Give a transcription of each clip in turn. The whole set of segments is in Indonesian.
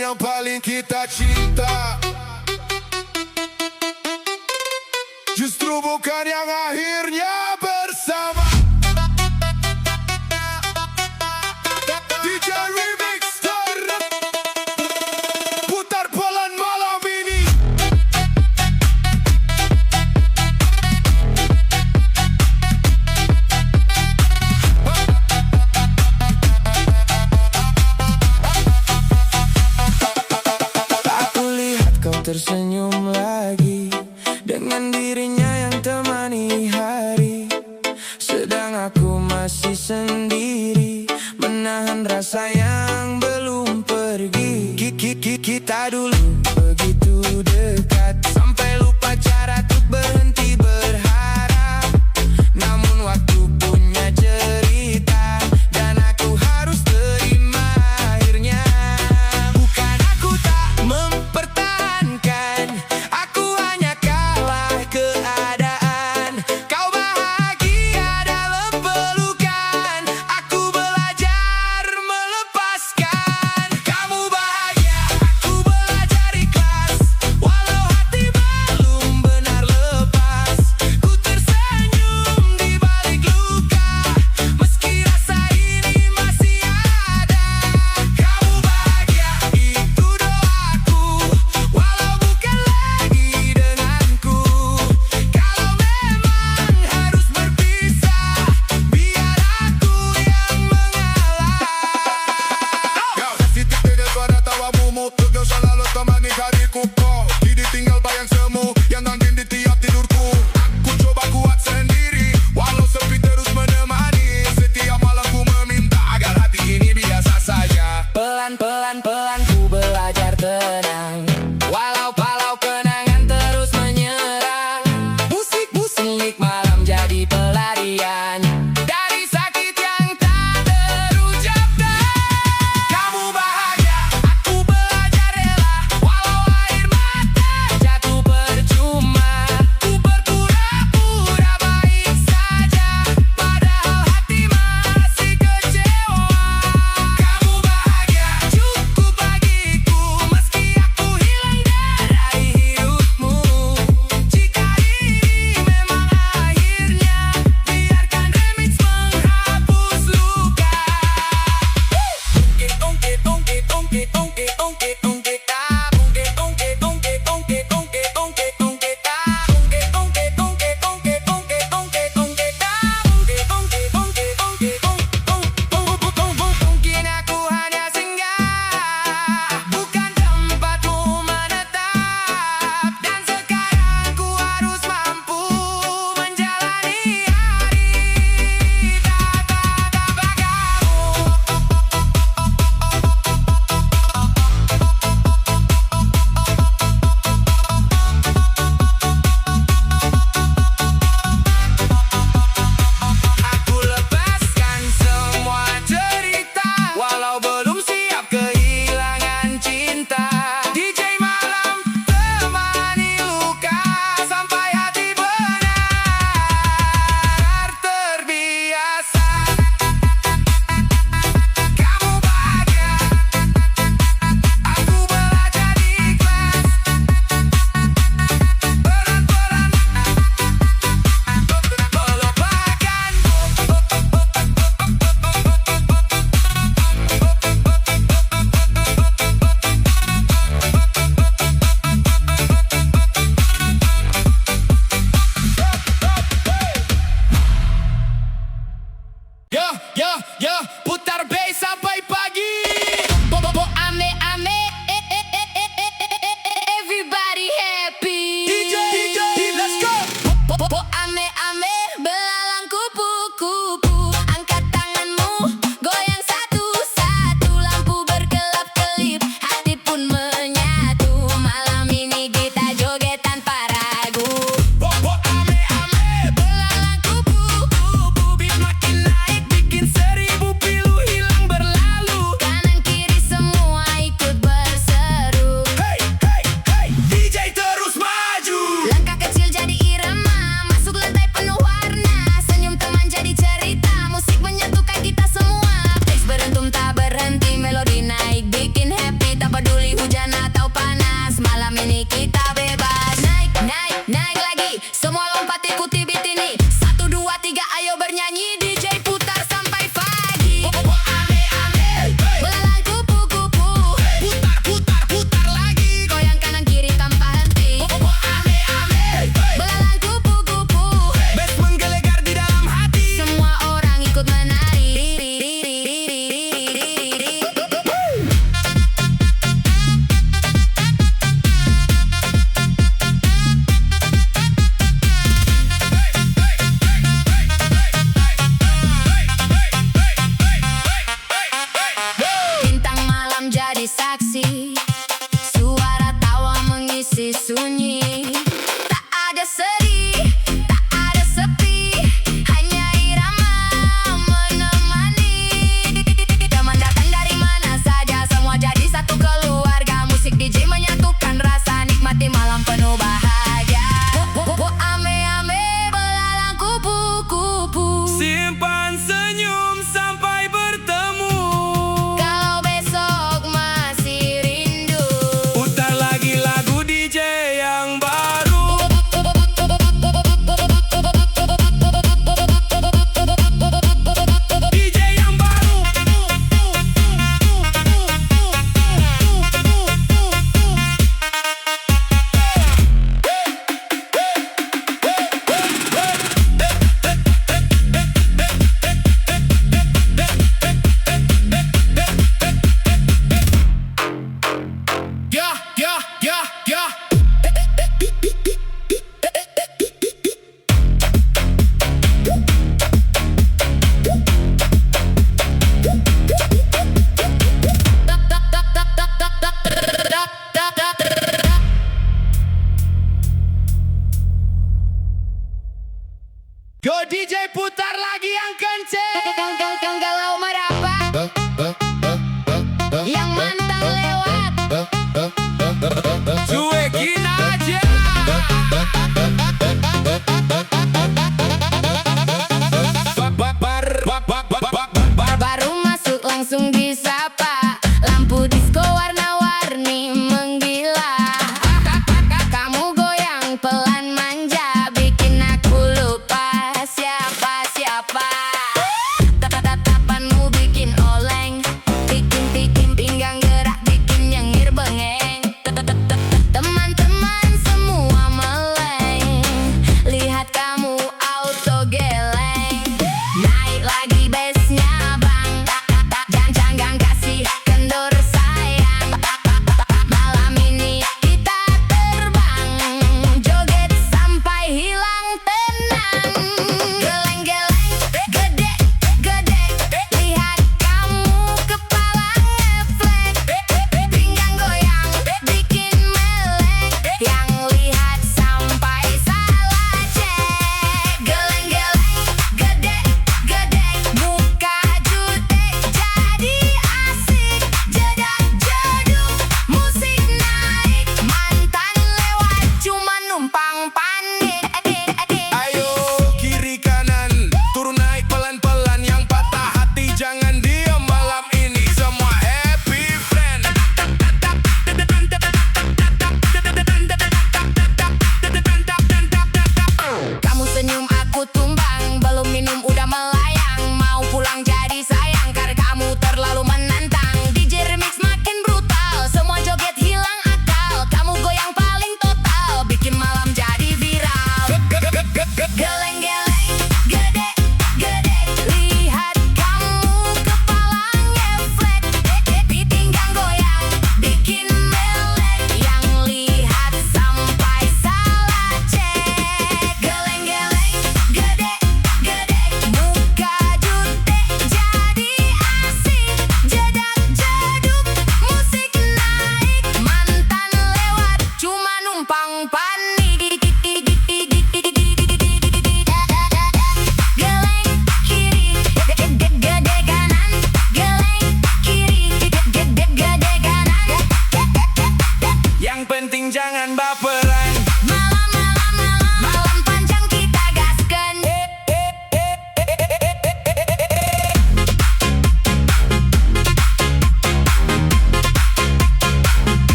Yang paling kita cinta justru bukan yang akhirnya bersama. DJ Remix putar pelan malam ini. Aku lihat kau tersenyum lagi dengan dirinya yang temani hari, sedang aku masih sendiri menahan rasa yang belum pergi. Kita dulu begitu dekat sampai lupa cara untuk berhenti berharap. Namun waktu punya cerita dan aku harus terima akhirnya. Bukan aku tak mempertahankan, aku hanya kalah keadaan. Kau bahagia dalam pelukan, aku belajar melepaskan. Kamu bahagia, aku belajar ikhlas, walau hati belum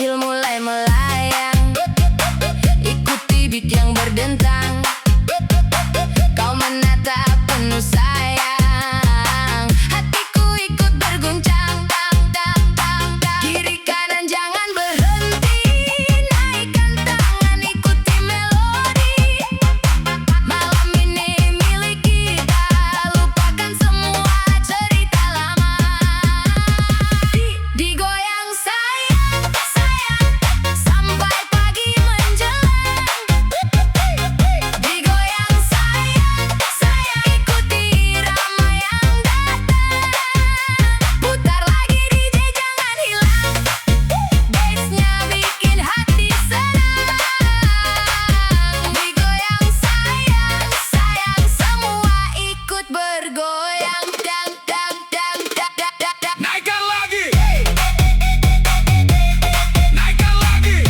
kecil mulai melayang, ikuti beat yang berdentang. Kau menatap penuh sayang, hatiku ikut berguncang. Kiri kanan jangan berhenti, naikkan tangan ikuti melodi. Malam ini milik kita, lupakan semua cerita lama. Digoyang sayang, sayang, sampai pagi menjelang. Digoyang sayang, sayang, ikuti irama yang datang. Putar lagi DJ jangan hilang, bassnya bikin hati senang. Digoyang sayang, sayang, semua ikut bergoyang. Dang dang dang dang dang dang dang. Naikkan lagi, naikkan lagi,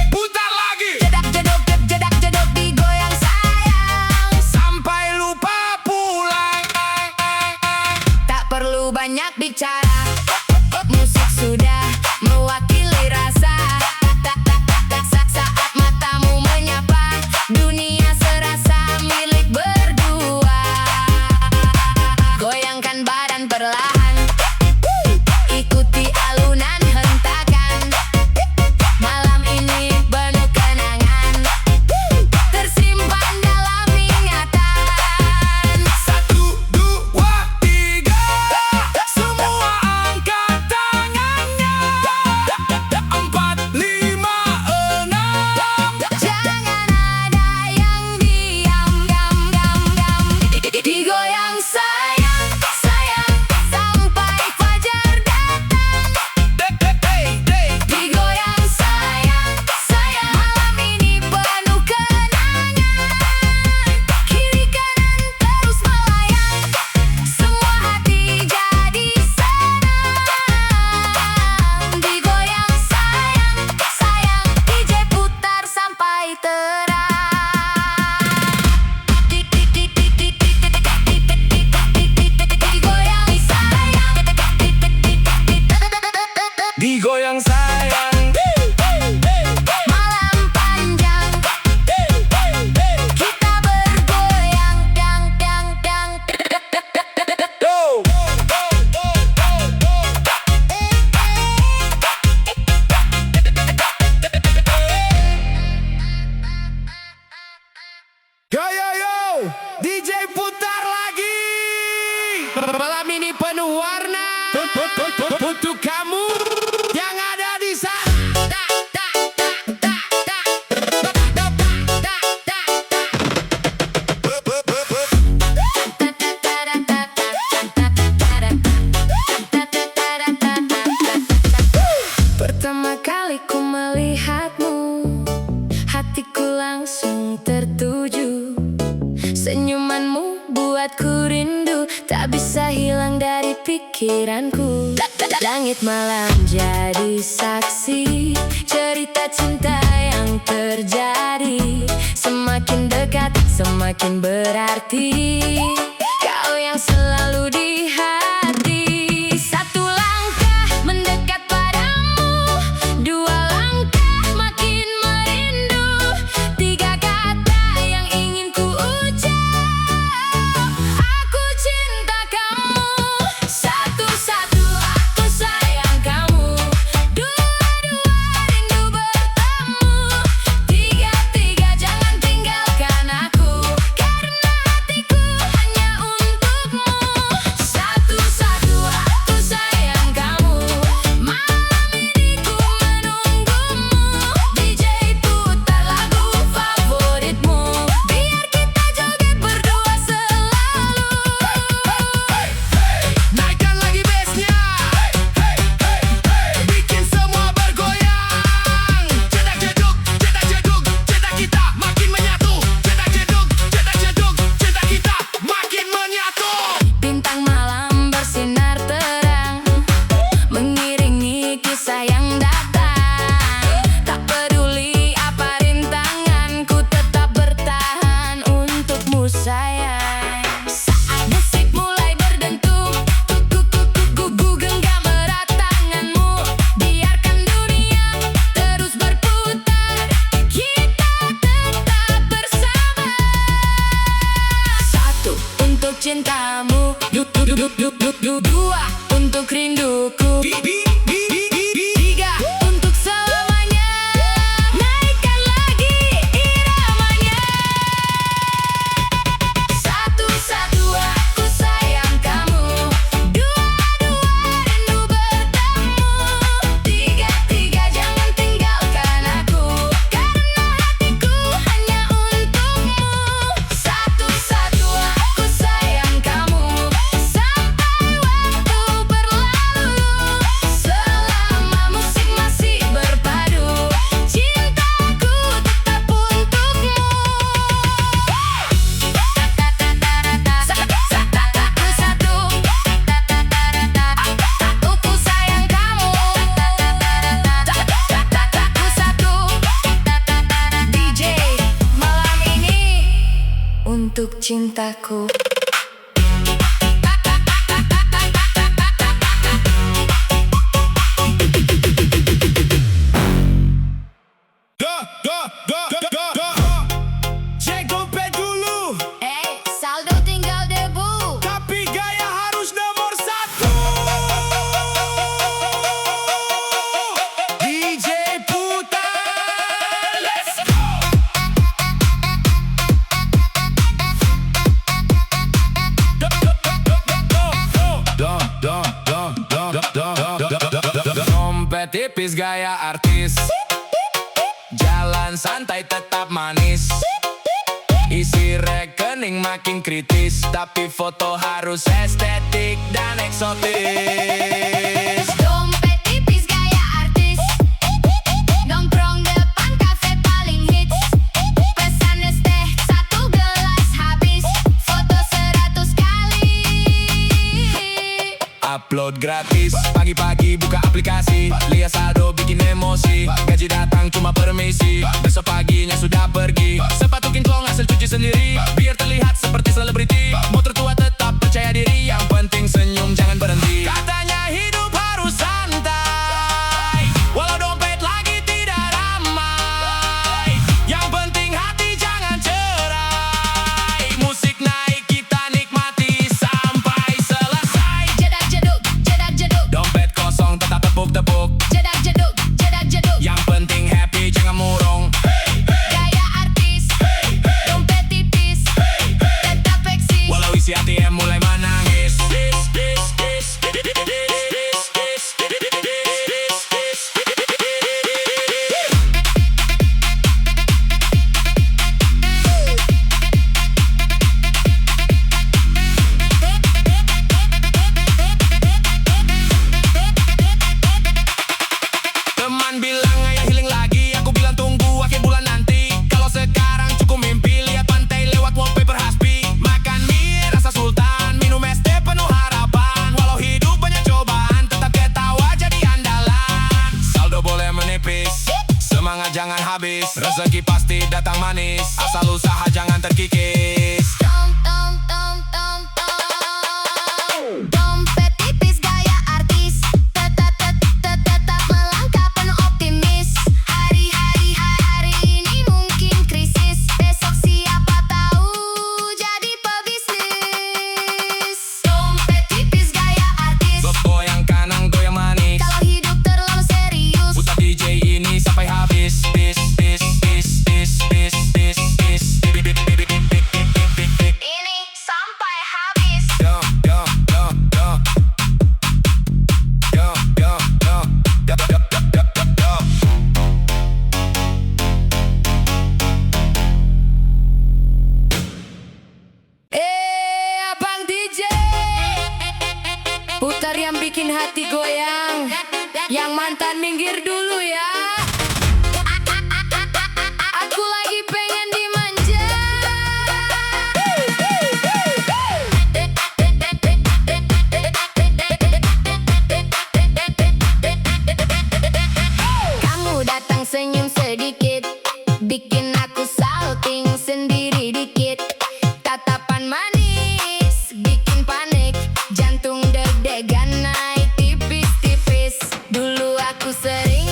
putar lagi, Jedak jedok jedak jedok digoyang sayang, sampai lupa pulang. tak perlu banyak bicara, musik sudah mewakili rasa. Saat matamu menyapa, dunia serasa milik berdua. Goyangkan badan perlahan, ikuti alunan hentakan. Malam ini penuh kenangan, tersimpan dalam ingatan. 1, 2, 3, semua angkat tangannya. 4, 5, 6. Jangan ada yang diam, gam, gam, gam. Digoyang sayang, sayang, sampai fajar datang. Digoyang sayang, sayang, malam ini penuh kenangan. Kiri kanan terus melayang, semua hati jadi senang. Digoyang sayang, sayang, DJ putar sampai terang. Digoyang sayang, Malam panjang, kita bergoyang, dang dang dang. Yo, DJ putar lagi. Malam ini penuh warna untuk kamu yang ada di sana. Pertama kali ku melihatmu, hatiku langsung tertuju. Senyumanmu buatku rindu, tak bisa hilang dari pikiranku. Langit malam jadi saksi cerita cinta yang terjadi. Semakin dekat, semakin berarti. Kau yang selalu di hati. Satu langkah mendekat padamu, dua langkah makin merindu. Tiga kata yang ingin ku ucap, aku cinta kamu. Satu-satu aku sayang kamu. Dua-dua rindu bertemu. Tiga-tiga jangan tinggalkan aku, karena hatiku hanya Satu, untuk cintamu. Dua, untuk rinduku. Tiga, untuk selamanya. Naikkan lagi iramanya. Satu, aku sayang kamu. Dua, rindu bertemu. Tiga, jangan tinggalkan aku. Karena hatiku hanya untukmu. Satu, aku sayang kamu. Sampai waktu berlalu. Selama musik masih berpadu. Cintaku tetap untukmu. Satu, aku sayang kamu. Satu, DJ malam ini untuk cintaku. Cek dompet dulu, Saldo tinggal debu. tapi gaya harus nomor satu. DJ putar, let's go. Dompet tipis gaya artis, jalan santai tetap manis. Isi rekening makin kritis, tapi foto harus estetik dan eksotis. Dompet tipis gaya artis. Nongkrong depan kafe paling hits. Pesan es teh 1 gelas habis. Foto 100 kali. Upload gratis, pagi-pagi buka aplikasi. Lihat saldo bikin emosi. Gaji datang cuma permisi. Besok paginya sudah pergi. Sepatu kinclong hasil cuci sendiri. Biar terlihat seperti selebriti. Motor tua tetap percaya diri. Yang penting senyum jangan berhenti. Katanya hidup harus santai, walau dompet lagi tidak ramai. Yang penting hati jangan cerai. Musik naik kita nikmati sampai selesai. Jedak jeduk, Dompet kosong tetap tepuk-tepuk. jedak jeduk. Yang penting happy jangan murung. Gaya artis. Dompet tipis. Tetap eksis. Walau isi ATM mulai menangis. Teman bilang ayo healing lagi, aku bilang tunggu akhir bulan nanti. Kalau sekarang cukup mimpi, lihat pantai lewat wallpaper Hasbi. Makan mie rasa sultan, minum es teh penuh harapan. Walau hidup banyak cobaan, tetap ketawa jadi andalan. Saldo boleh menipis, semangat jangan habis. Rezeki pasti datang manis, asal usaha jangan terkikis. Dompet tipis gaya artis. Tetap melangkah penuh optimis. Hari ini mungkin krisis. Besok siapa tahu jadi pebisnis. Dompet tipis gaya artis. Goyang kanan goyang manis. Kalau hidup terlalu serius. Putar DJ ini sampai habis. Ini sampai habis. Abang DJ, putar yang bikin hati goyang. Yang mantan minggir dulu ya. Aku lagi pengen dimanja. Kamu datang senyum sedikit, bikin aku salting sendiri dikit. Tatapan manis, bikin panik. Jantung deg-degan naik tipis-tipis. Dulu aku sering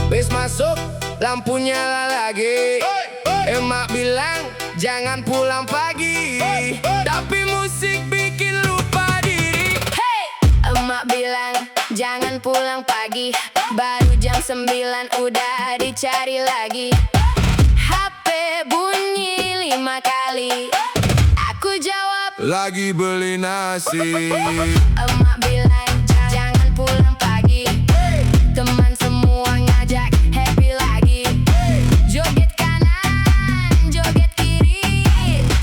Bis masuk, lampu nyala lagi. Emak bilang jangan pulang pagi, tapi musik bikin lupa diri. Hey! Emak bilang jangan pulang pagi, baru jam 9 udah dicari lagi. HP bunyi 5 kali, aku jawab Lagi beli nasi. emak bilang jangan pulang pagi, teman semua ngajak happy lagi. Joget kanan, joget kiri,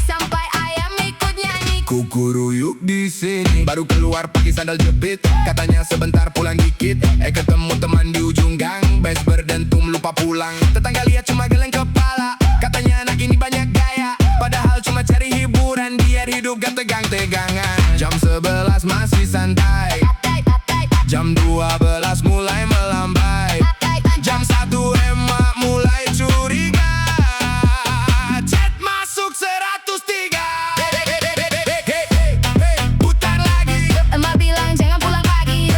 sampai ayam ikut nyanyi. Kukuruyuk di sini, baru keluar pakai sandal jepit. Katanya sebentar pulang dikit. Ketemu teman di ujung gang, bes berdentum lupa pulang. Tetangga lihat cuma geleng kepala, katanya anak ini banyak gaya. Padahal cuma cari hiburan, biar hidup gak tegang-tegangan. Jam 11 masih santai, jam 12 mulai melambai, jam 1 emak mulai curiga. Chat masuk 103. Putar lagi, Emak bilang jangan pulang pagi,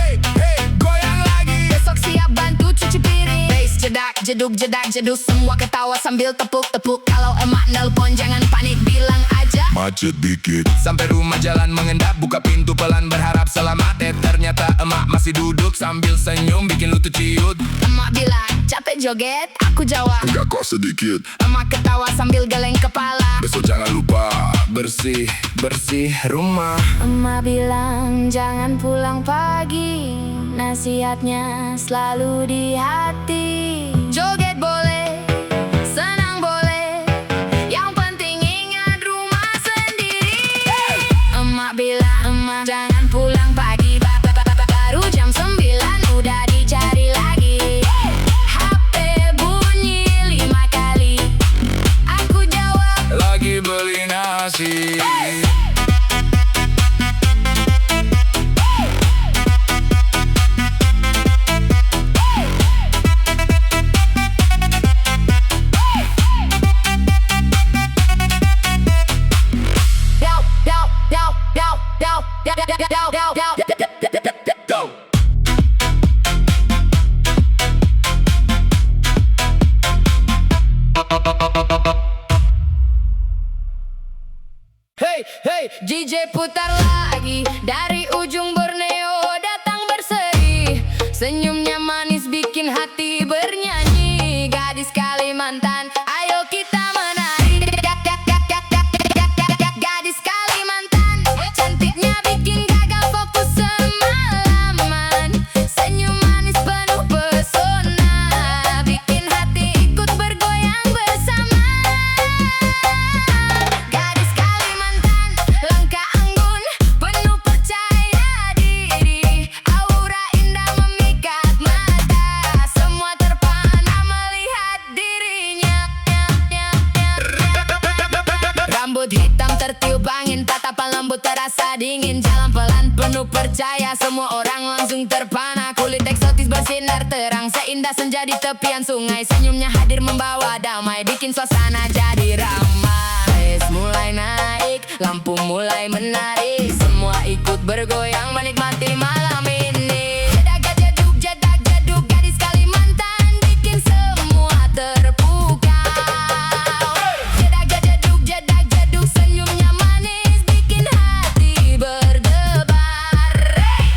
goyang lagi. besok siap bantu cuci piring. Bass jedak jeduk jedak jeduk, semua ketawa sambil tepuk-tepuk. Kalau emak nelpon jangan panik, bilang aja Macet dikit. Sampai rumah jalan mengendap, buka pintu pelan berharap selamat. Ternyata emak masih duduk sambil senyum bikin lutut ciut. emak bilang capek joget, aku jawab Enggak kok sedikit. emak ketawa sambil geleng kepala. Besok jangan lupa bersih rumah. Emak bilang jangan pulang pagi, nasihatnya selalu di hati. Joget boleh, senang boleh, yang penting ingat rumah sendiri. Emak bilang emak jangan pulang pagi, baru jam 9 udah dicari lagi. HP bunyi 5 kali, aku jawab Lagi beli nasi. Hey, DJ putar lagi, dari ujung Borneo datang berseri. Senyumnya manis bikin hati bernyanyi. Gadis Kalimantan, ayo kita menari. Gadis Kalimantan, cantiknya bikin gagal fokus semalaman. Senyum manis penuh pesona, bikin hati ikut bergoyang bersama. Gadis Kalimantan, langkah anggun, penuh percaya diri. Aura indah memikat mata, semua terpana melihat dirinya. Rambut hitam tertiup angin, tatapan lembut terasa dingin. Jalan pelan penuh percaya, semua orang langsung terpana. Kulit eksotis bersinar terang, seindah senja di tepian sungai. Senyumnya hadir membawa damai, bikin suasana jadi ramai. Mulai naik, lampu mulai menari, semua ikut bergoyang menikmati malam ini. Jedak jeduk, gadis Kalimantan bikin semua terpukau. Jedak jeduk, senyumnya manis bikin hati berdebar.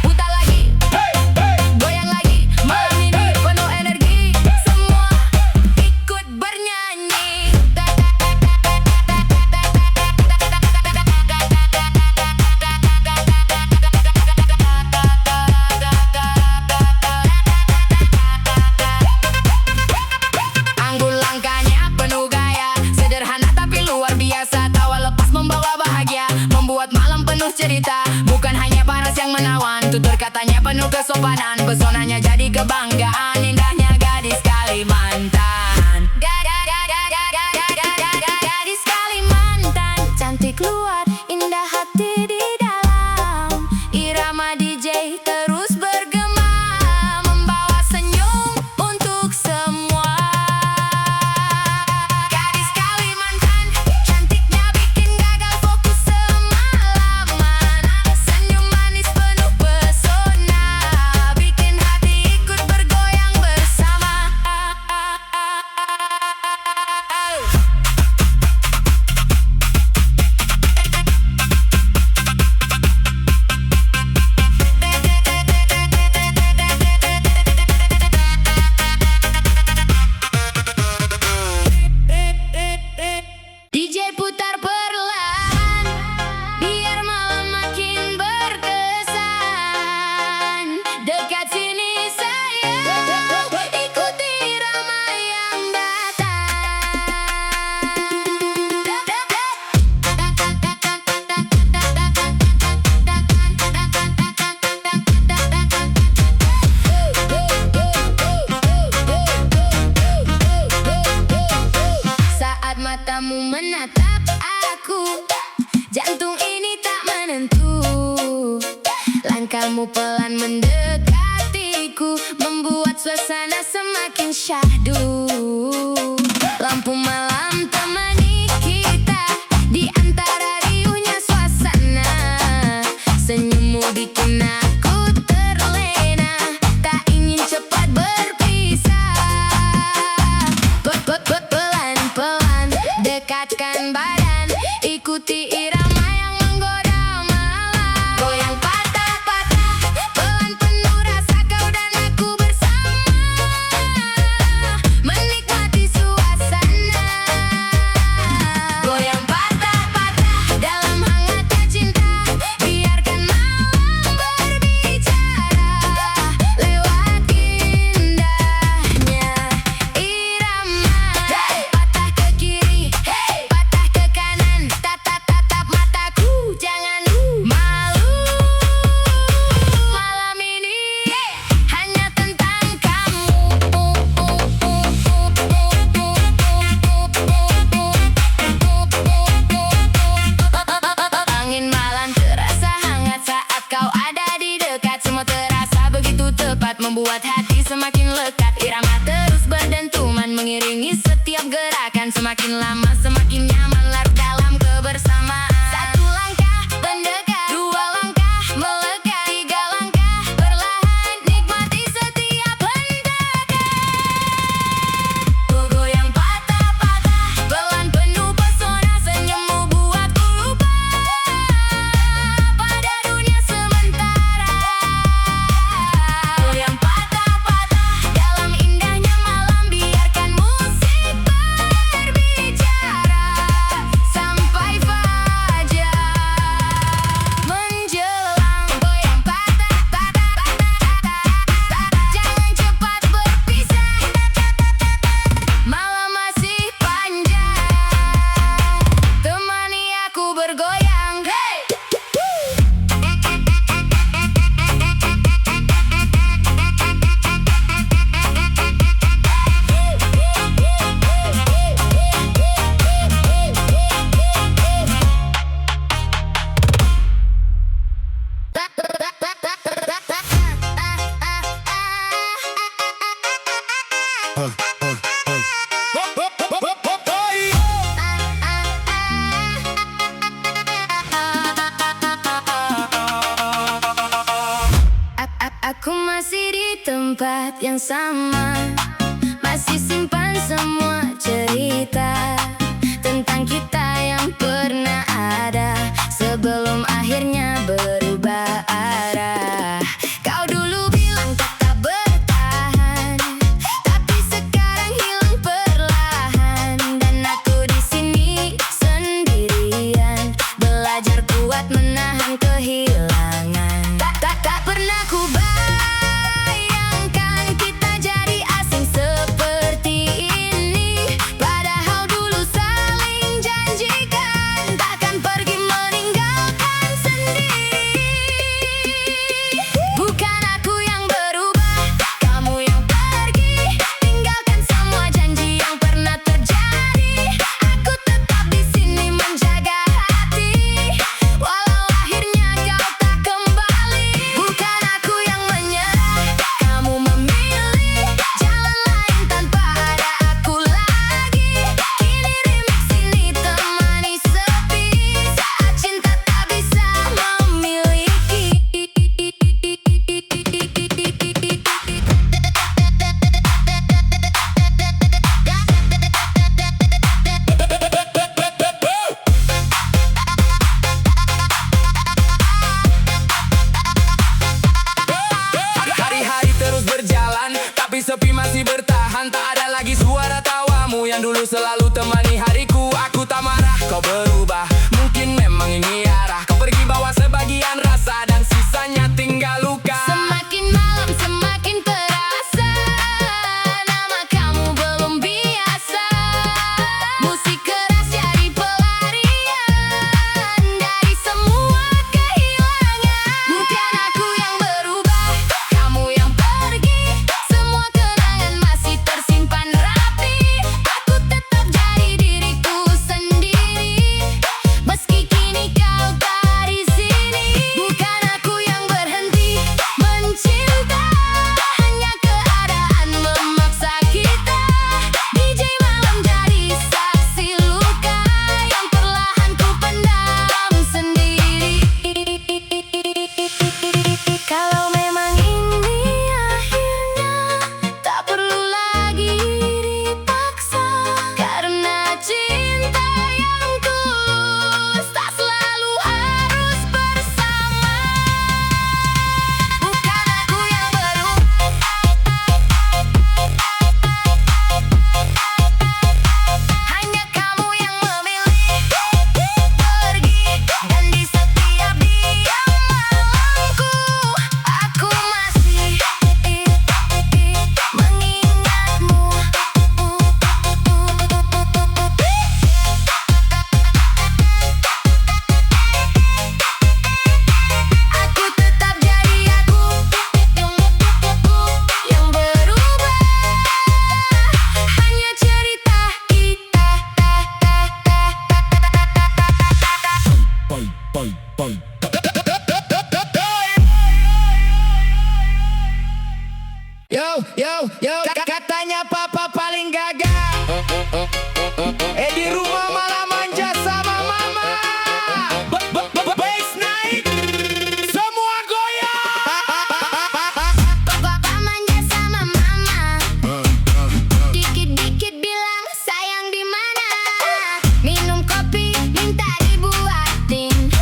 Putar lagi, goyang lagi, malam ini penuh energi, semua ikut bernyanyi. Anggun langkahnya penuh gaya, sederhana tapi luar biasa. Tawa lepas membawa bahagia, membuat malam penuh cerita. Bukan hanya paras yang menawan, tutur katanya penuh kesopanan. Pesonanya jadi kebanggaan, indahnya gadis Kalimantan. Gadis Kalimantan, cantik luar, indah hati di dalam. Irama DJ terus bergema, membawa senyum untuk semua. Gadis Kalimantan, cantiknya bikin gagal fokus semalaman. Senyum manis penuh pesona, bikin hati ikut dekat sini sayang, ikuti irama yang datang. Saat matamu menatap aku, jantung ini tak menentu. Langkahmu pelan mendekatiku, membuat suasana semakin syahdu. Lampu malam temani kita di antara riuhnya suasana. Senyummu bikin aku terlena, tak ingin cepat berpisah. Pelan-pelan dekatkan badan, ikuti irama yang menggoda malam. Goyang patah-patah, pelan penuh rasa kau dan aku bersama, menikmati suasana. Goyang patah-patah dalam hangatnya cinta, biarkan malam berbicara lewat indahnya irama. Patah ke kiri, patah ke kanan, tatap mataku, jangan malu. Malam ini hanya tentang kamu. Angin malam terasa hangat saat kau ada di dekat. Semua terasa begitu tepat, membuat hati semakin lekat. Irama terus berdentuman mengiringi setiap gerakan. Semakin lama semakin nyaman, larut dalam kebersamaan. Satu langkah mendekat, dua langkah melekat, tiga langkah perlahan, nikmati setiap hentakan. Goyang patah-patah, pelan penuh pesona, senyummu buatku lupa pada dunia sementara. Goyang patah-patah dalam indahnya malam, biarkan musik berbicara sampai fajar menjelang. Goyang patah-patah, jangan cepat berpisah, malam masih panjang, temani aku bergoyang. Aku masih di tempat yang sama, masih simpan semua cerita tentang kita yang pernah ada sebelum akhirnya berubah arah. Kau dulu bilang tetap bertahan, tapi sekarang hilang perlahan. Dan aku di sini sendirian, belajar kuat menahan kehilangan. Tak pernah ku bayangkan kita jadi asing seperti ini. Padahal dulu saling janjikan takkan pergi meninggalkan sendiri. Bukan aku yang berubah, kamu yang pergi, tinggalkan semua janji yang pernah terjadi. Aku tetap di sini menjaga hati, walau akhirnya kau tak kembali. Bukan aku yang menyerah, kamu memilih jalan lain tanpa ada aku lagi. Kini remix ini temani sepi saat cinta tak bisa memiliki. Hari-hari terus berjalan, tapi sepi masih bertahan. Tak ada lagi suara tawamu yang dulu selalu temani hariku. Aku tak marah, kau berubah, mungkin memang ini arah. Kau pergi bawa sebagian rasa dan sisanya tinggal luka. Semakin malam Yo, katanya papa paling gagah. Di rumah malah manja sama mama. Bass naik, semua goyang. Papa manja sama mama, dikit-dikit bilang sayang di mana. Minum kopi minta dibuatin,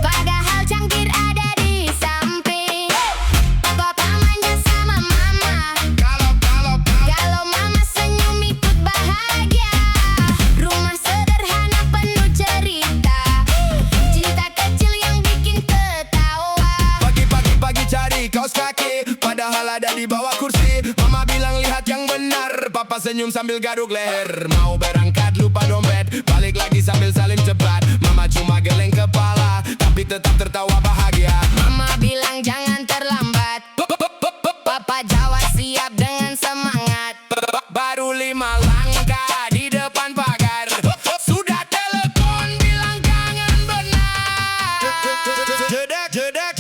padahal cangkir ada di samping. Papa manja sama mama, kalau mama senyum ikut bahagia. Rumah sederhana penuh cerita, cinta kecil yang bikin ketawa. Pagi-pagi cari kaos kaki, padahal ada di bawah kursi. Mama bilang lihat yang benar, papa senyum sambil garuk leher. Mau berangkat lupa dompet, balik lagi sambil salim cepat. Mama cuma geleng kepala, tapi tetap tertawa bahagia. Mama bilang jangan terlambat, papa jawab siap dengan semangat. Baru 5 langkah di depan pagar, sudah telepon bilang jangan benar. Jedak.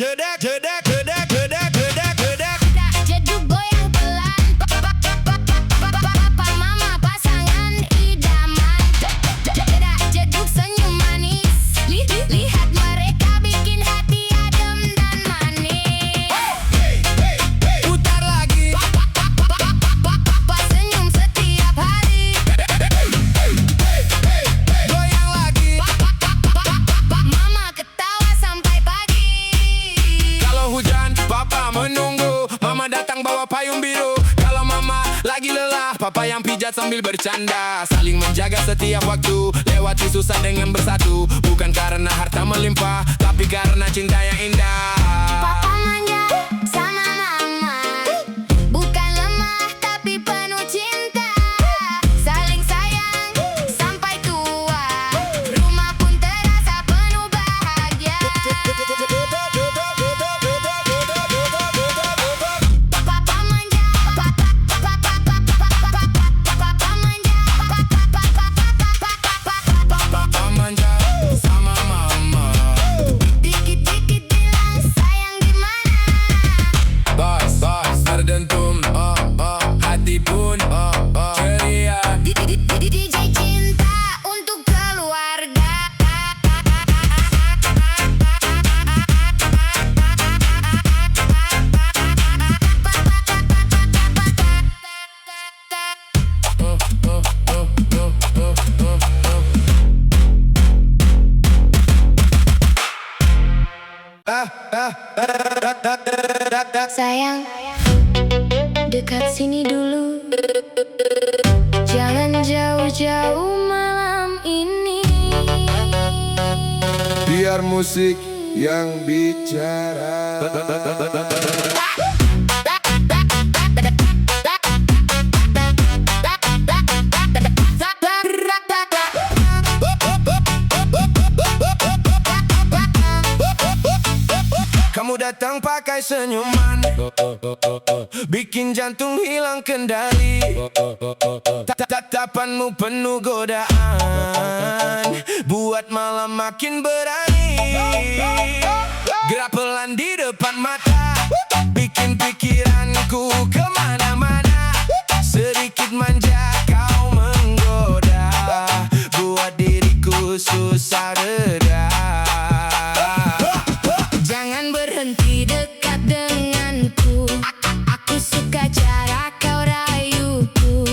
Jeduk goyang pelan, papa mama pasangan idaman. Jeduk senyum manis, lihat mereka bikin hati adem dan manis. Putar lagi, Papa senyum setiap hari, goyang lagi. mama ketawa sampai pagi. Kalau hujan, papa menunggu. Mama datang bawa payung biru. Kalau mama lagi lelah, papa yang pijat sambil bercanda. Saling menjaga setiap waktu, lewati susah dengan bersatu. Bukan karena harta melimpah, tapi karena cinta yang indah. Papa manja sama mama, bukan lemah tapi penuh cinta. Saling sayang sampai tua, rumah pun terasa penuh bahagia. Papa manja, papa manja, Papa manja sama mama. dikit-dikit bilang sayang di mana. Bos, terdentum, hati pun ceria. DJ cinta untuk keluarga. Sayang, dekat sini dulu, jangan jauh-jauh malam ini. Biar musik yang bicara. Kamu datang pakai senyuman, bikin jantung hilang kendali. Tatapanmu penuh godaan, buat malam makin berani. Gerak pelan di depan mata, bikin pikiranku kemana-mana. Sedikit manja kau menggoda, buat diriku susah reda. Jangan berhenti dekat denganku, aku suka cara kau rayuku.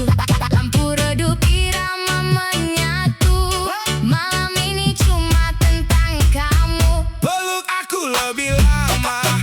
Lampu redup irama menyatu, malam ini cuma tentang kamu. Peluk aku lebih lama,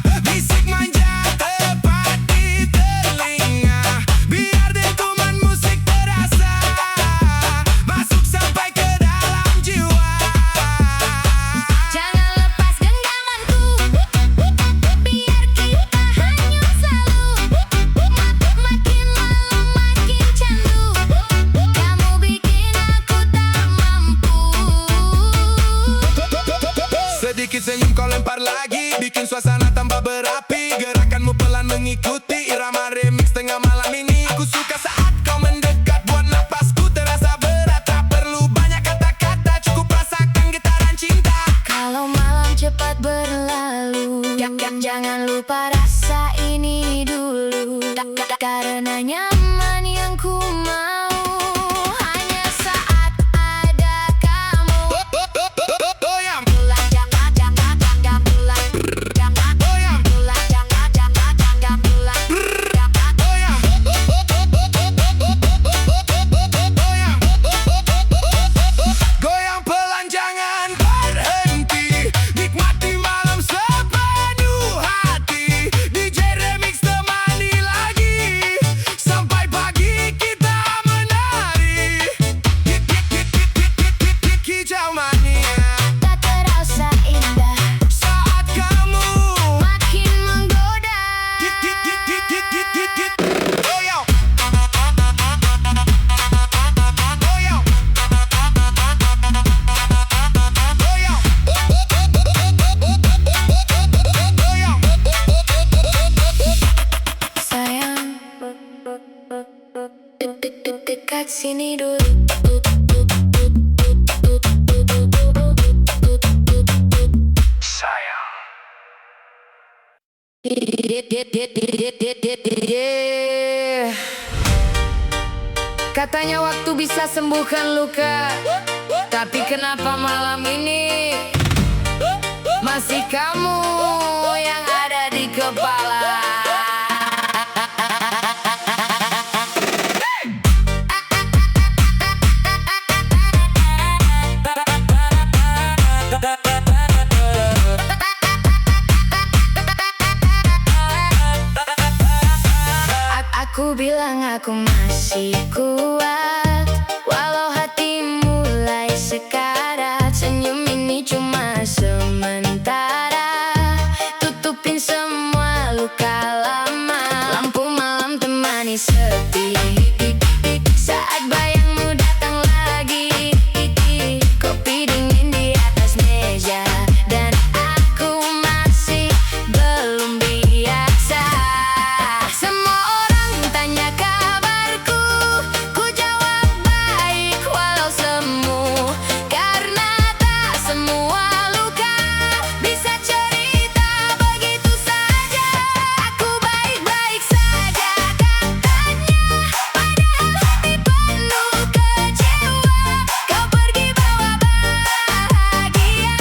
Karena nyaman yang ku mau hanya saat ada kamu. Goyang, Pulang jangan pulang. goyang, Pulang jangan pulang. goyang, goyang, goyang pelan jangan berhenti. Nikmati malam sepenuh hati. DJ Remix temani lagi sampai pagi kita menari. Kicau mania Tak terasa indah, saat kamu makin menggoda. goyang, goyang, goyang, goyang. Sayang, dekat sini dulu. Sayang. Katanya waktu bisa sembuhkan luka, tapi kenapa malam ini masih kamu yang ada di kepala? Aku bilang aku masih kuat, walau hati mulai sekarat. Senyum ini cuma sementara, tutupin semua luka lama. Lampu malam temani sepi, saat bayangmu datang lagi. Kopi dingin di atas meja, dan aku masih belum biasa. Semua orang tanya kabarku, ku jawab baik walau semu. Karena tak semua luka bisa cerita begitu saja. Aku baik-baik saja katanya, padahal hati penuh kecewa. Kau pergi bawa bahagia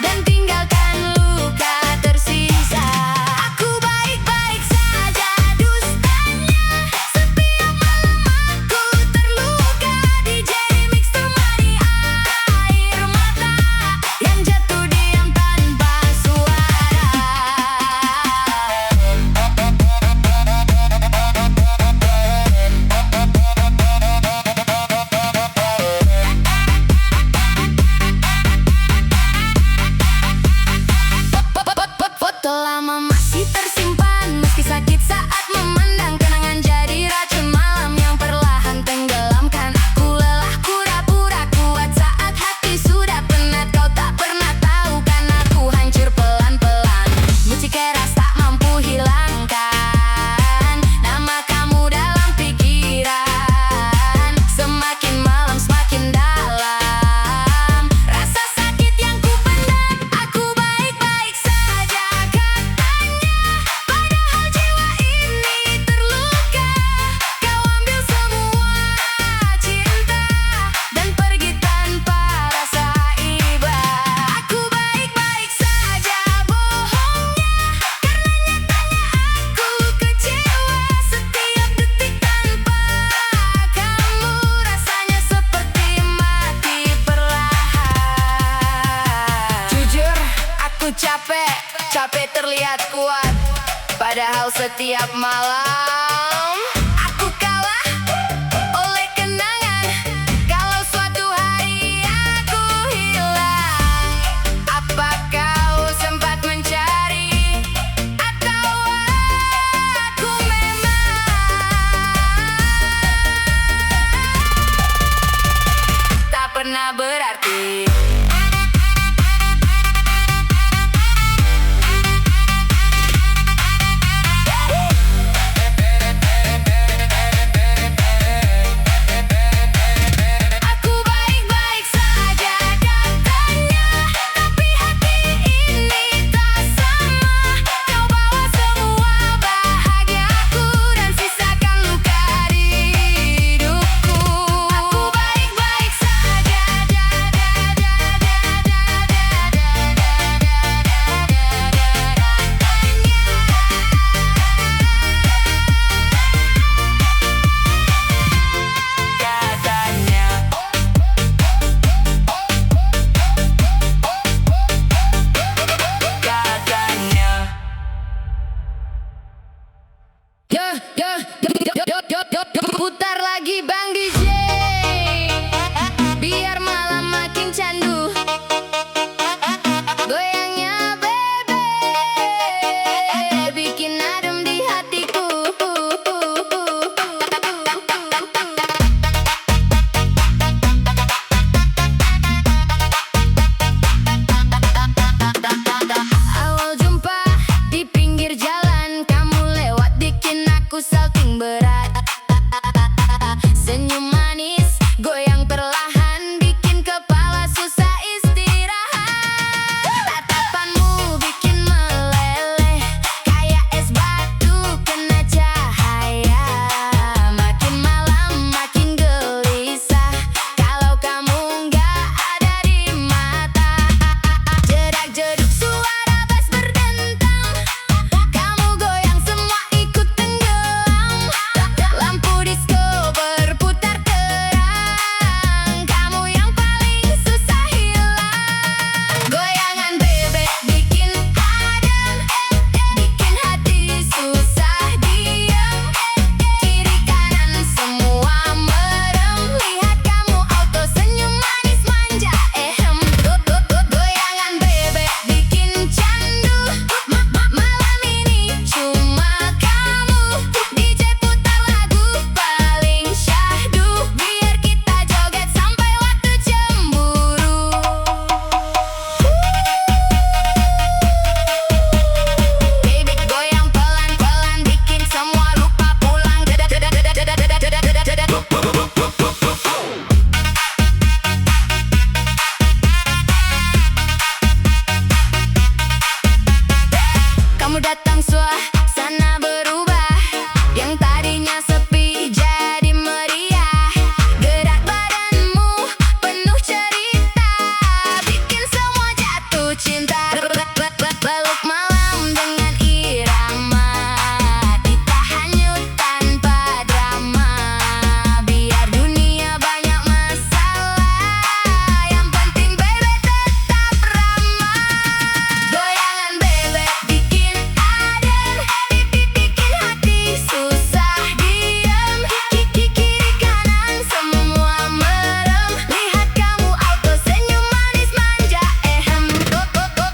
dan tinggalkan luka tersisa. Aku baik-baik saja dustanya, setiap malam aku terluka. DJ Remix temani air mata yang jatuh diam tanpa suara. Foto lama masih tersimpan, meski sakit saat memandang. Kenangan jadi racun malam yang perlahan tenggelamkan. Aku lelah pura-pura kuat saat hati sudah penat. Kau tak pernah tahu kan aku hancur pelan-pelan. Musik keras tak mampu hilangkan nama kamu dalam pikiran. Semakin malam semakin dalam rasa sakit yang ku pendam. Aku baik-baik saja katanya, padahal jiwa ini terluka. Kau ambil semua cinta dan pergi tanpa rasa iba. Aku baik-baik saja bohongnya, karena nyatanya aku kecewa. Setiap detik tanpa kamu rasanya seperti mati perlahan. Jujur, aku capek terlihat kuat, padahal setiap malam aku kalah oleh kenangan. Kalau suatu hari aku hilang, apa kau sempat mencari, atau aku memang tak pernah berarti? aku salting berat. Senyum manis, goyang perlahan, bikin kepala susah istirahat. Tatapanmu bikin meleleh, kayak es batu kena cahaya. Makin malam makin gelisah, kalau kamu nggak ada di mata. Jedak-jeduk suara bass berdentang, kamu goyang semua ikut tenggelam. Lampu disco berputar terang, kamu yang paling susah hilang. Goyangan bebek bikin adem, bikin hati susah diam. Kiri kanan semua merem, lihat kamu auto senyum manis manja. Goyangan bebek bikin candu, malam ini cuma kamu. DJ putar lagu paling syahdu, biar kita joget sampai waktu cemburu. Baby goyang pelan-pelan, bikin semua lupa pulang. Kamu datang suasana berubah, yang tadinya sepi jadi meriah. Gerak badanmu penuh cerita, bikin semua jatuh cinta. Peluk malam dengan irama, kita hanyut tanpa drama. Biar dunia banyak masalah, yang penting bebek tetap ramah. Goyangan bebek bikin adem, bikin hati susah diam. Kiri kanan semua merem, lihat kamu auto senyum manis manja.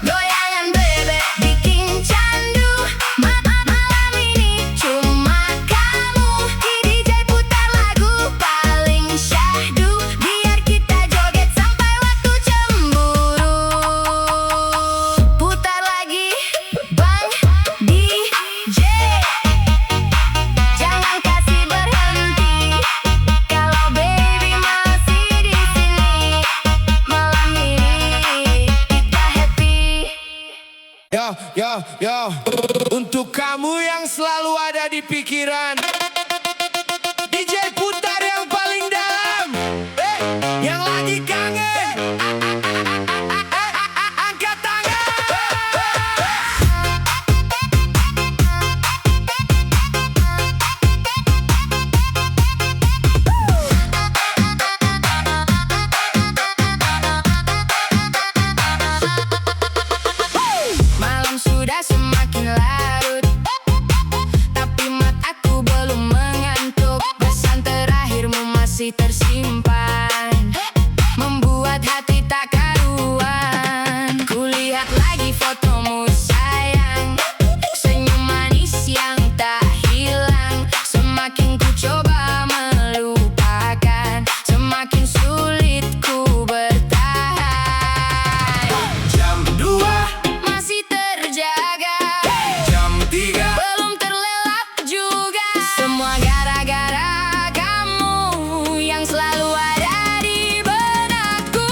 Goyangan bebek bikin candu, malam ini cuma kamu. DJ putar lagu paling syahdu, biar kita joget sampai waktu cemburu. Putar lagi Bang DJ, jangan kasih berhenti. Kalau baby masih di sini, malam ini kita happy. Yo, untuk kamu yang selalu ada di pikiran, DJ putar yang paling dalam. Yang lagi kangen, angkat tangan. Malam sudah semakin larut, tapi mataku belum mengantuk. Pesan terakhirmu masih tersimpan, membuat hati tak karuan. Kulihat lagi fotomu sayang, senyum manis yang tak hilang. Semakin ku coba melupakan, semakin sulit ku bertahan. Jam 2, Masih terjaga, jam 3, belum terlelap juga. Semua gara-gara kamu yang selalu ada di benakku.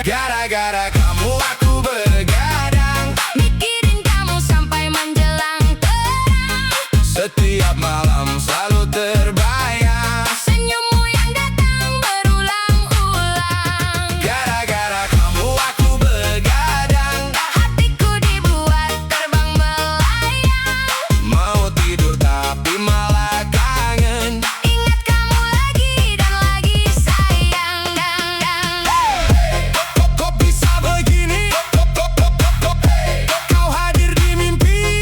gara-gara kamu aku begadang. Mikirin kamu sampai menjelang terang. Setiap malam selalu terbayang, Senyummu yang datang berulang-ulang. gara-gara kamu aku begadang. Hatiku dibuat terbang melayang. Mau tidur tapi malah kangen. Ingat kamu lagi dan lagi sayang. Kok bisa begini? Kau hadir di mimpi.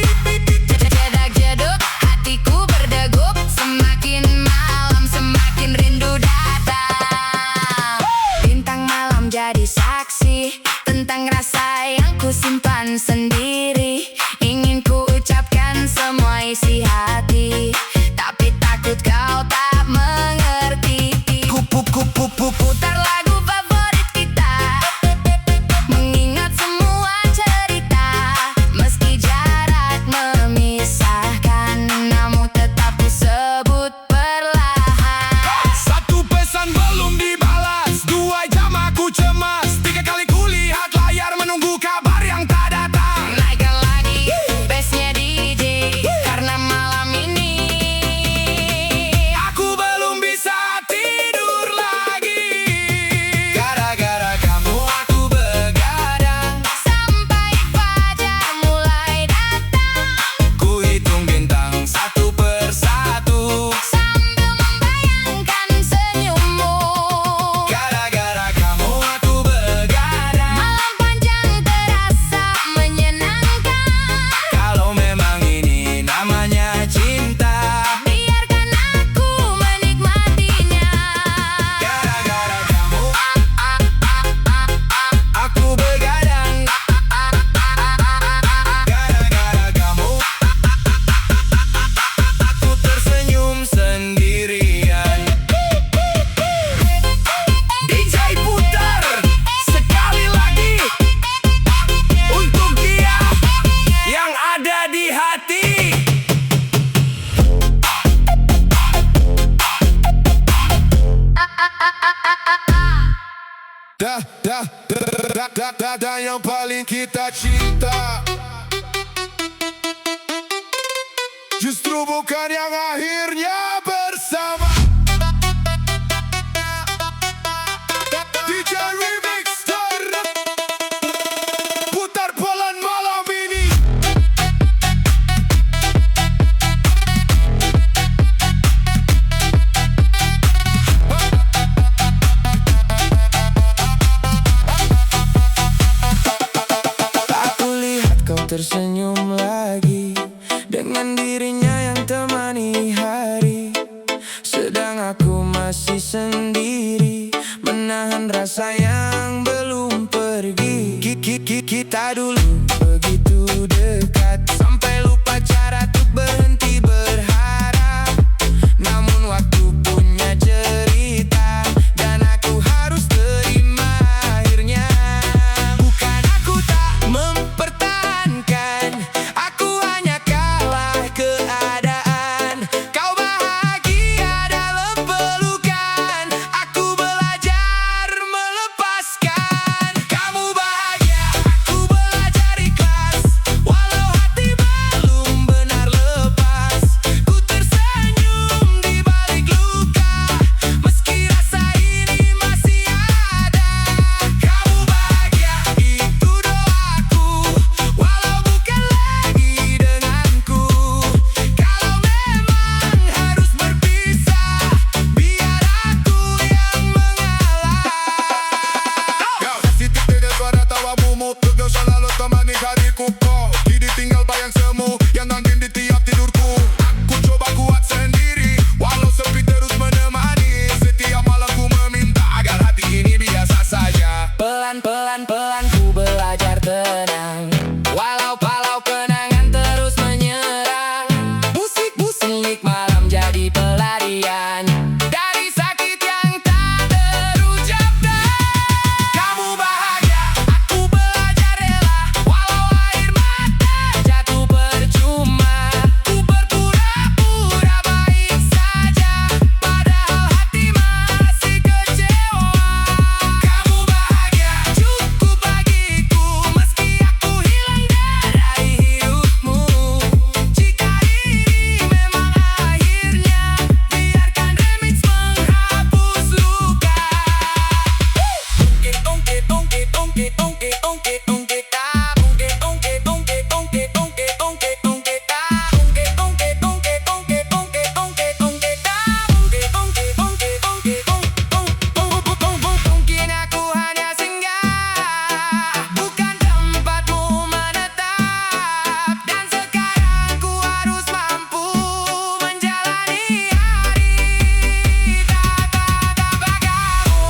Jedak-jeduk hatiku berdegup, semakin malam semakin rindu datang. Bintang malam jadi saksi tentang rasa yang ku simpan sendiri. Ingin ku ucapkan semua isi hati, tapi takut kau tak mengerti. Putar lagu favorit kita, mengingat semua cerita. Meski jarak memisahkan, Tiada yang paling kita cinta, justru bukan yang akhirnya bersama. DJ Remix putar pelan malam ini. Aku lihat kau tersenyum lagi dengan dirinya yang temani hari, sedang aku masih sendiri menahan rasa yang belum pergi. Kita dulu begitu dekat sampai lupa cara untuk berhenti berharap. Namun waktu punya cerita dan aku harus terima akhirnya. Bukan aku tak mempertahankan, aku hanya kalah keadaan. Kau bahagia dalam pelukan, aku belajar melepaskan. Kamu bahagia, aku belajar ikhlas, walau hati belum benar lepas. Ku tersenyum di balik luka, meski rasa ini masih ada. Kamu bahagia, itu doaku, walau bukan lagi denganku. Kalau memang harus berpisah, biar aku yang mengalah. Kasih titik suara tawamu, untuk kau selalu temani hariku. Kau kini tinggal bayang semu yang nangkin di tiap tidurku. Aku coba kuat sendiri, walau sepi terus menemani. Setiap malam ku meminta agar hati ini biasa saja. Pelan-pelan ku belajar tenang, walau kenangan terus menyerang. Musik malam jadi pelarian dari sakit yang tak terucap. Kamu bahagia, aku belajar rela, walau air mata jatuh percuma. Ku berpura-pura baik saja, padahal hati masih kecewa. Kamu bahagia, cukup bagiku, meski aku hilang dari hidupmu. Jika ini memang akhirnya, biarkan remix menghapus luka. Mungkin aku hanya singgah, bukan tempatmu menetap. Dan sekarang ku harus mampu menjalani hari tanpa kamu.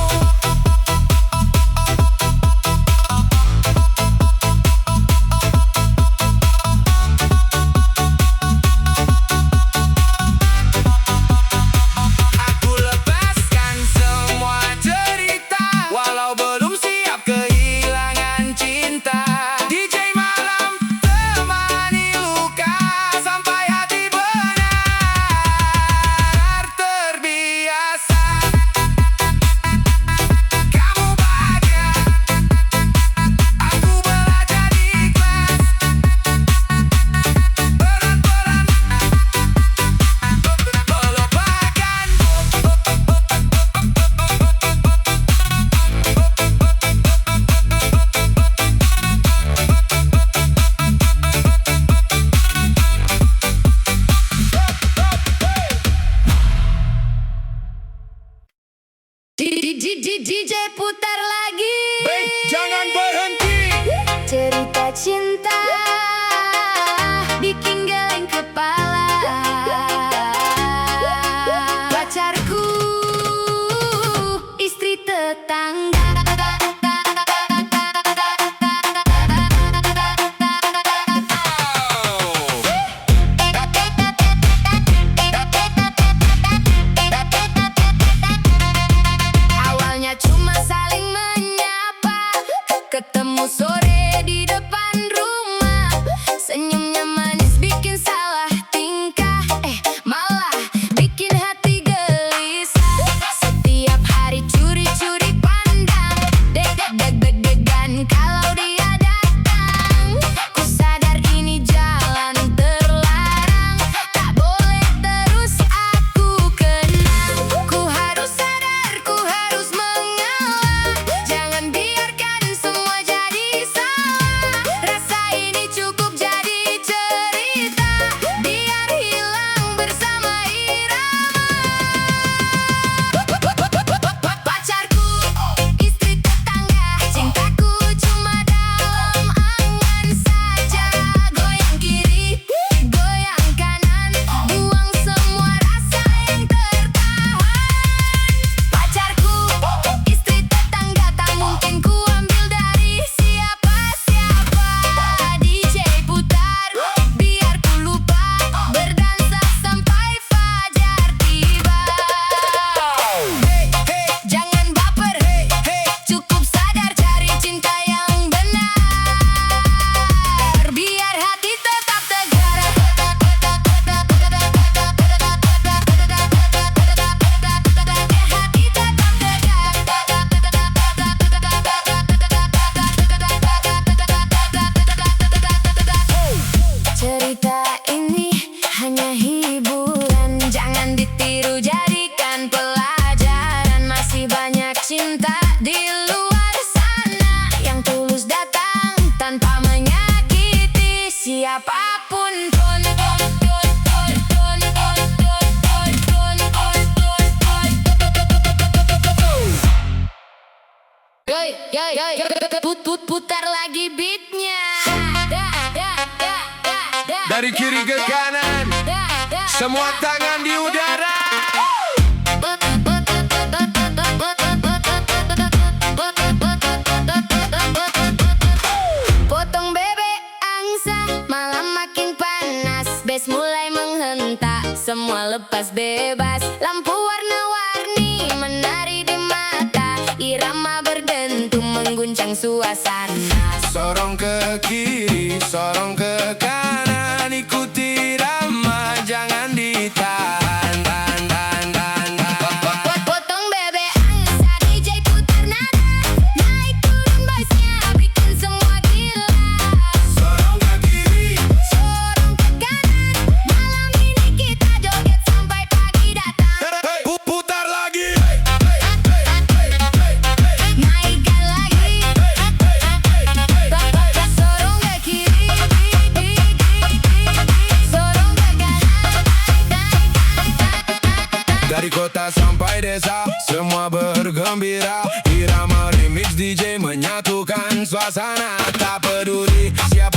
Aku lepaskan semua cerita, walau belum siap kehilangan cinta. DJ malam temani luka, sampai hati benar terbiasa. Kamu bahagia, aku belajar ikhlas. Pelan-pelan melupakan. DJ putar lagi. Jangan berhenti. Cerita cinta bikin geleng kepala. Pacarku, istri tetangga. Awalnya cuma saling menyapa, ketemu sore di depan rumah. Senyumnya manis bikin salah Putar lagi beatnya. Dari kiri ke kanan, semua tangan di udara. Potong bebek angsa, malam makin panas. Bass mulai menghentak, semua lepas bebas. Lampu warna-warni menari di mata, irama berdentum mengguncang suasana. Sorong ke kiri, sorong ke kanan, ikuti irama, jangan ditahan, tahan, tahan, tahan, tahan. Potong bebek angsa, DJ putar nada, naik turun bassnya, bikin semua gila. Sorong ke kiri, Sorong ke kanan, malam ini kita joget sampai pagi datang. putar lagi. Naikkan lagi, sorong ke kiri, sorong ke kanan, Dari kota sampai desa, semua bergembira. Irama remix DJ menyatukan suasana. Tak peduli siapa